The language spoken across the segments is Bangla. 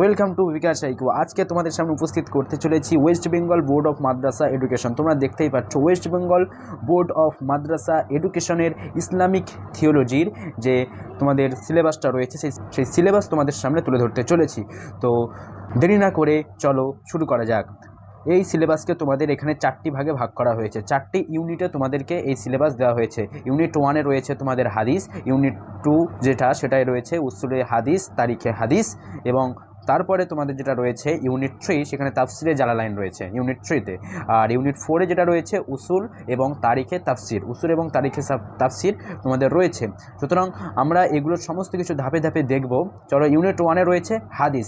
Welcome to bKash psycho. আজকে তোমাদের সামনে উপস্থিত করতে চলেছি West Bengal board of Madrasa education. তোমরা দেখতেই পাচ্ছ ওয়েস্ট বেঙ্গল বোর্ড অফ মাদ্রাসা এডুকেশনের ইসলামিক থিওলজির যে তোমাদের সিলেবাসটা রয়েছে সেই সিলেবাস তোমাদের সামনে তুলে ধরতে চলেছি। তো দেরি না করে চলো শুরু করা যাক। এই সিলেবাসকে তোমাদের এখানে 4টি ভাগে ভাগ করা হয়েছে। 4টি ইউনিটে তোমাদেরকে এই সিলেবাস দেওয়া হয়েছে। ইউনিট 1-এ রয়েছে তোমাদের হাদিস, ইউনিট 2 সেটাই রয়েছে উসুলে হাদিস, তারিখে হাদিস, এবং তারপরে তোমাদের যেটা রয়েছে ইউনিট 3 সেখানে তাফসিরে জালালাইন রয়েছে ইউনিট 3-তে। আর ইউনিট 4-এ যেটা রয়েছে উসুল এবং তারিখে তাফসির, উসুল এবং তারিখে তাফসির তোমাদের রয়েছে। সুতরাং আমরা এগুলোর সমস্ত কিছু ধাপে ধাপে দেখব। চলো, ইউনিট 1-এ রয়েছে হাদিস।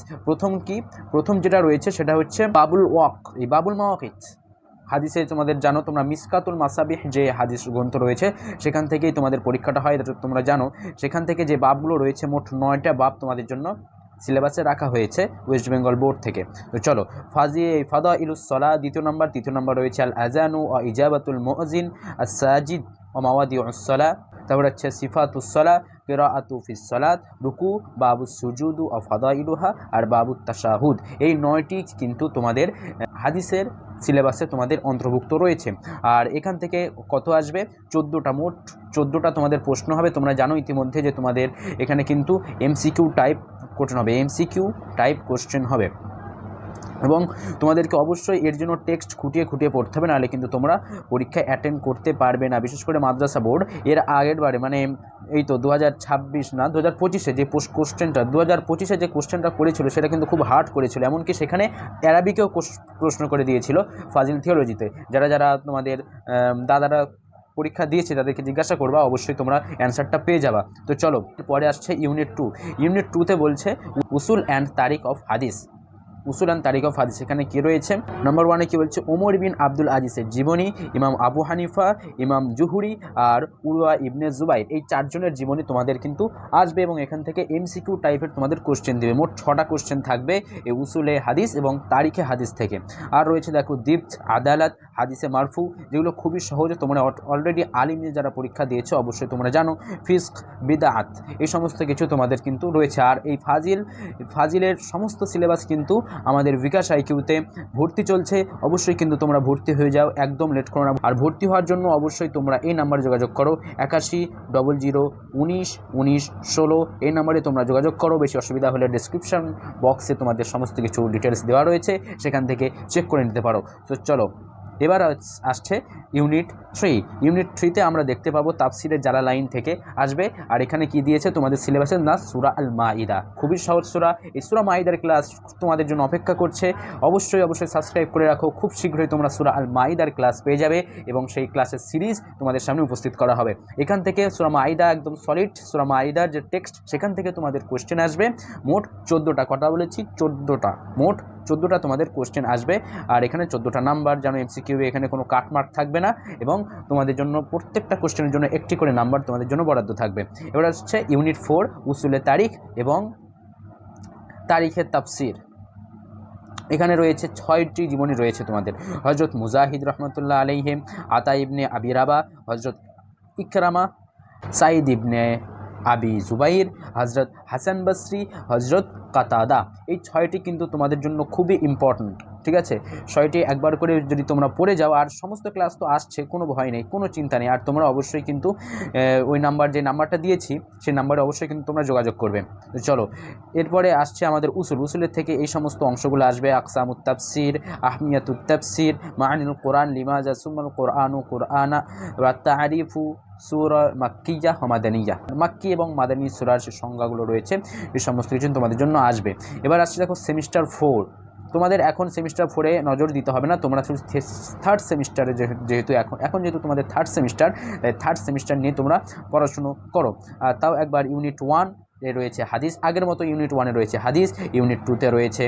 প্রথম যেটা রয়েছে সেটা হচ্ছে বাবুল ওয়াক, এই বাবুল মাওয়াকিত হাদিসে তোমাদের জানো তোমরা মিসকাতুল মাসাবিহ যে হাদিস গ্রন্থ রয়েছে সেখান থেকেই তোমাদের পরীক্ষাটা হয়, তোমরা জানো। সেখান থেকে যে বাবগুলো রয়েছে মোট 9টা বাব তোমাদের জন্য সিলেবাসে রাখা হয়েছে ওয়েস্ট বেঙ্গল বোর্ড থেকে। তো চলো, ফাদাইলুস সালাহ দ্বিতীয় নম্বর, তৃতীয় নম্বর রয়েছে আল আজানু ও ইজাবাতুল মুআজ্জিন, আস সাজিদ ও মাওয়াদিউস সালাহ। তারপর হচ্ছে সিফাতুস সালাহ, কিরাআতু ফিস সালাত, রুকু, বাবুস সুজুদু ও ফাদাইলুহা, আর বাবুত তাশাহুদ। এই 9টি কিন্তু তোমাদের হাদিসের সিলেবাসে তোমাদের অন্তর্ভুক্ত রয়েছে। আর এখান থেকে কত আসবে? 14টা, মোট 14টা তোমাদের প্রশ্ন হবে। তোমরা জানো ইতিমধ্যে যে তোমাদের এখানে কিন্তু এমসিকিউ টাইপ কোশ্চেন হবে, এমসিকিউ টাইপ কোশ্চেন হবে, এবং তোমাদেরকে অবশ্যই এর জন্য টেক্সট খুঁটিয়ে পড়তে হবে, নাহলে কিন্তু তোমরা পরীক্ষায় অ্যাটেন্ড করতে পারবে না। বিশেষ করে মাদ্রাসা বোর্ড এর আগের বারে মানে এই তো 2026 না 2025-এ যে কোশ্চেনটা 2025-এ যে কোশ্চেনটা করেছিল সেটা কিন্তু খুব হার্ড করেছিল। এমনকি সেখানে অ্যারাবিকেও প্রশ্ন করে দিয়েছিল ফাজিল থিওলজিতে। যারা তোমাদের দাদারা পরীক্ষা দিয়েছে তাদেরকে জিজ্ঞাসা করবা, অবশ্যই তোমরা অ্যান্সারটা পেয়ে যাবা। তো চলো, পরে আসছে ইউনিট 2। ইউনিট 2-তে বলছে উসুল অ্যান্ড তারিখ অফ হাদিস, উসুল অ্যান্ড তারিখ অফ হাদিস। এখানে কী রয়েছে? নম্বর 1-এ কী বলছে? ওমর বিন আব্দুল আজিজের জীবনী, ইমাম আবু হানিফা, ইমাম জুহুরি আর উরওয়া ইবনে জুবাইর, এই 4 জনের জীবনী তোমাদের কিন্তু আসবে, এবং এখান থেকে এমসিকিউ টাইপের তোমাদের কোশ্চেন দেবে। মোট 6টা কোশ্চেন থাকবে এই উসুলে হাদিস এবং তারিখে হাদিস থেকে। আর রয়েছে দেখো দিবত, আদালত, হাদিসে মারফু, যেগুলো খুবই সহজে তোমরা অলরেডি আলিমে যারা পরীক্ষা দিয়েছো অবশ্যই তোমরা জানো। ফিস্ক, বিদআত, এই সমস্ত কিছু তোমাদের কিন্তু রয়েছে। আর এই ফাজিলের সমস্ত সিলেবাস কিন্তু আমাদের বিকাশ আইকিউতে ভর্তি চলছে। অবশ্যই কিন্তু তোমরা ভর্তি হয়ে যাও, একদম লেট করো না। আর ভর্তি হওয়ার জন্য অবশ্যই তোমরা এই নাম্বারে যোগাযোগ করো, 8100191916। এই নাম্বারে তোমরা যোগাযোগ করো। বেশি অসুবিধা হলে ডেসক্রিপশন বক্সে তোমাদের সমস্ত কিছু ডিটেলস দেওয়া রয়েছে, সেখান থেকে চেক করে নিতে পারো। তো চলো, এবার আসছে ইউনিট 3। ইউনিট 3-তে আমরা দেখতে পাবো তাফসিরের জালালাইন থেকে আসবে। আর এখানে কি দিয়েছে তোমাদের সিলেবাসের না? সূরা আল মাইদা, খুবই সহজ সূরা। এই সূরা মাইদার ক্লাস তোমাদের জন্য অপেক্ষা করছে। অবশ্যই সাবস্ক্রাইব করে রাখো। খুব শীঘ্রই তোমরা সূরা আল মাইদার ক্লাস পেয়ে যাবে, এবং সেই ক্লাসের সিরিজ তোমাদের সামনে উপস্থিত করা হবে। এখান থেকে সূরা মাইদা একদম সলিড, সূরা মাইদার যে টেক্সট সেখান থেকে তোমাদের কোশ্চেন আসবে। মোট 14টা, কটা বলেছি? 14টা, মোট 14টা তোমাদের কোশ্চেন আসবে। আর এখানে 14টা নাম্বার, যেন এমসিকিউ এখানে কোনো কাটমার্ক থাকবে না, এবং তোমাদের জন্য প্রত্যেকটা কোশ্চেনের জন্য একটি করে নাম্বার তোমাদের জন্য বরাদ্দ থাকবে। এবার হচ্ছে ইউনিট 4 উসুলে তারিখ এবং তারিখে তাফসির। এখানে রয়েছে 6টি জীবনী রয়েছে তোমাদের। হজরত মুজাহিদ রহমতুল্লাহ আলাইহি, আতা ইবনে আবি রাবা, হজরত ইকরামা, সাইদ ইবনে আবি জুবাইর, হজরত হাসান বসরি, হজরত কাতাদা। এই 6টি কিন্তু তোমাদের জন্য খুবই ইম্পর্ট্যান্ট, ঠিক আছে? 6টি একবার করে যদি তোমরা পড়ে যাও, আর সমস্ত ক্লাস তো আসছে, কোনো ভয় নেই, কোনো চিন্তা নেই। আর তোমরা অবশ্যই কিন্তু ওই যে নাম্বারটা দিয়েছি সেই নাম্বারে অবশ্যই কিন্তু তোমরা যোগাযোগ করবে। তো চলো, এরপরে আসছে আমাদের উসুলের থেকে এই সমস্ত অংশগুলো আসবে। আকসামুত তাফসির, আহমিয়াতুত তাফসির, মাআনিল কোরআন, লিমাজা সুম্মাল কোরআনু কোরআনা, ওয়া তারিফু সূরা মাক্কিয়া ও মাদানিয়া, মাক্কি এবং মাদানী সূরার যে সংজ্ঞাগুলো রয়েছে এই সমস্ত কিছু তোমাদের জন্য আসবে। এবার আসছে দেখো সেমিস্টার 4। তোমাদের এখন সেমিস্টার 4-এ নজর দিতে হবে না, তোমরা শুধু থার্ড সেমিস্টারে যেহেতু এখন যেহেতু তোমাদের থার্ড সেমিস্টার, তাই থার্ড সেমিস্টার নিয়ে তোমরা পড়াশুনো করো। তাও একবার ইউনিট 1 এ রয়েছে হাদিস, আগের মতো ইউনিট 1-এ রয়েছে হাদিস, ইউনিট 2-তে রয়েছে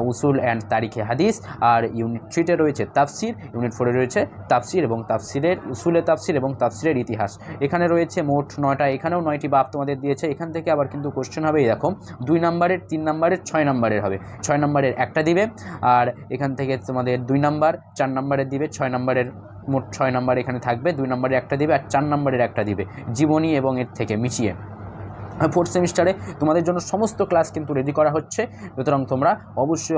উসুল অ্যান্ড তারিখে হাদিস, আর ইউনিট 3-তে রয়েছে তাফসির, ইউনিট 4-এ রয়েছে তাফসির এবং তাফসিরের উসুলে তাফসির এবং তাফসিরের ইতিহাস। এখানে রয়েছে মোট 9টা, এখানেও 9টি বাব তোমাদের দিয়েছে। এখান থেকে আবার কিন্তু কোশ্চেন হবে দেখো 2 নাম্বারের, 3 নাম্বারের, 6 নাম্বারের হবে। 6 নাম্বারের একটা দিবে, আর এখান থেকে তোমাদের 2 নাম্বার, 4 নাম্বারের দিবে। 6 নাম্বারের মোট 6 নাম্বার এখানে থাকবে, 2 নাম্বারের একটা দিবে আর 4 নাম্বারের একটা দিবে, জীবনী এবং এর থেকে মিশিয়ে। ফোর্থ সেমিস্টারে তোমাদের জন্য সমস্ত ক্লাস কিন্তু রেডি করা হচ্ছে। সুতরাং তোমরা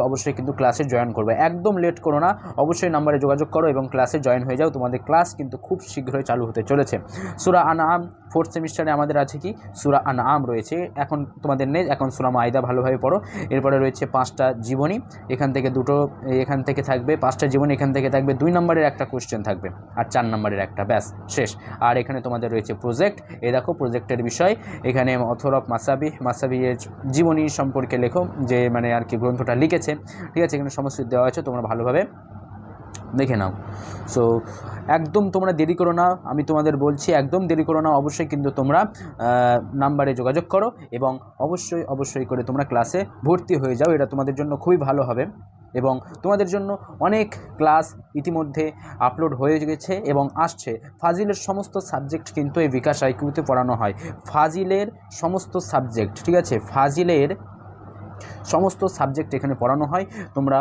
অবশ্যই কিন্তু ক্লাসে জয়েন করবে, একদম লেট করো না, অবশ্যই নাম্বারে যোগাযোগ করো এবং ক্লাসে জয়েন হয়ে যাও। তোমাদের ক্লাস কিন্তু খুব শীঘ্রই চালু হতে চলেছে। সূরা আনআম ফোর্থ সেমিস্টারে আমাদের আছে কি সূরা আনআম রয়েছে, এখন তোমাদের নেই, এখন সূরা মাইদা ভালোভাবে পড়ো। এরপরে রয়েছে 5টা জীবনী, এখান থেকে দুটো, এখান থেকে থাকবে 5টা জীবনী, এখান থেকে থাকবে 2 নম্বরের একটা কোশ্চেন থাকবে আর 4 নম্বরের একটা, ব্যাস শেষ। আর এখানে তোমাদের রয়েছে প্রজেক্ট, এই দেখো প্রজেক্টের বিষয়, এখানে অথর অফ মাসাবিহের জীবনী সম্পর্কে লেখো, যে মানে আর কি গ্রন্থটা লিখেছে, ঠিক আছে, এখানে সমস্ত দেওয়া আছে, তোমরা ভালোভাবে দেখে নাও। সো একদম তোমরা দেরি করো না, আমি তোমাদের বলছি একদম দেরি করো না, অবশ্যই কিন্তু তোমরা নাম্বারে যোগাযোগ করো এবং অবশ্যই করে তোমরা ক্লাসে ভর্তি হয়ে যাও, এটা তোমাদের জন্য খুবই ভালো হবে। এবং তোমাদের জন্য অনেক ক্লাস ইতিমধ্যে আপলোড হয়ে গেছে এবং আসছে। ফাজিলের সমস্ত সাবজেক্ট কিন্তু এই বিকাশ আইকিউতে পড়ানো হয়, ফাজিলের সমস্ত সাবজেক্ট, ঠিক আছে, ফাজিলের সমস্ত সাবজেক্ট এখানে পড়ানো হয়। তোমরা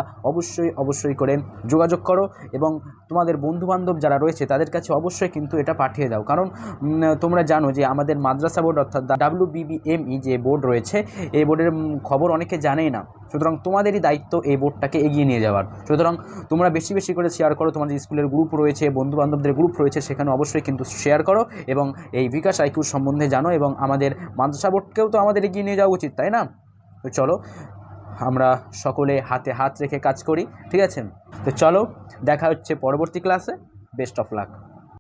অবশ্যই করে যোগাযোগ করো এবং তোমাদের বন্ধুবান্ধব যারা রয়েছে তাদের কাছে অবশ্যই কিন্তু এটা পাঠিয়ে দাও, কারণ তোমরা জানো যে আমাদের মাদ্রাসা বোর্ড অর্থাৎ WBBME যে বোর্ড রয়েছে, এই বোর্ডের খবর অনেকে জানেই না। সুতরাং তোমাদেরই দায়িত্ব এই বোর্ডটাকে এগিয়ে নিয়ে যাওয়ার। সুতরাং তোমরা বেশি করে শেয়ার করো, তোমাদের স্কুলের গ্রুপ রয়েছে, বন্ধুবান্ধবদের গ্রুপ রয়েছে, সেখানে অবশ্যই কিন্তু শেয়ার করো এবং এই বিকাশ আইকিউ সম্বন্ধে জানো, এবং আমাদের মাদ্রাসা বোর্ডকেও তো আমাদের এগিয়ে নিয়ে যাওয়া উচিত, তাই না? তো চলো আমরা সকলে হাতে হাত রেখে কাজ করি, ঠিক আছে? তো চলো দেখা হচ্ছে পরবর্তী ক্লাসে, বেস্ট অফ লাক।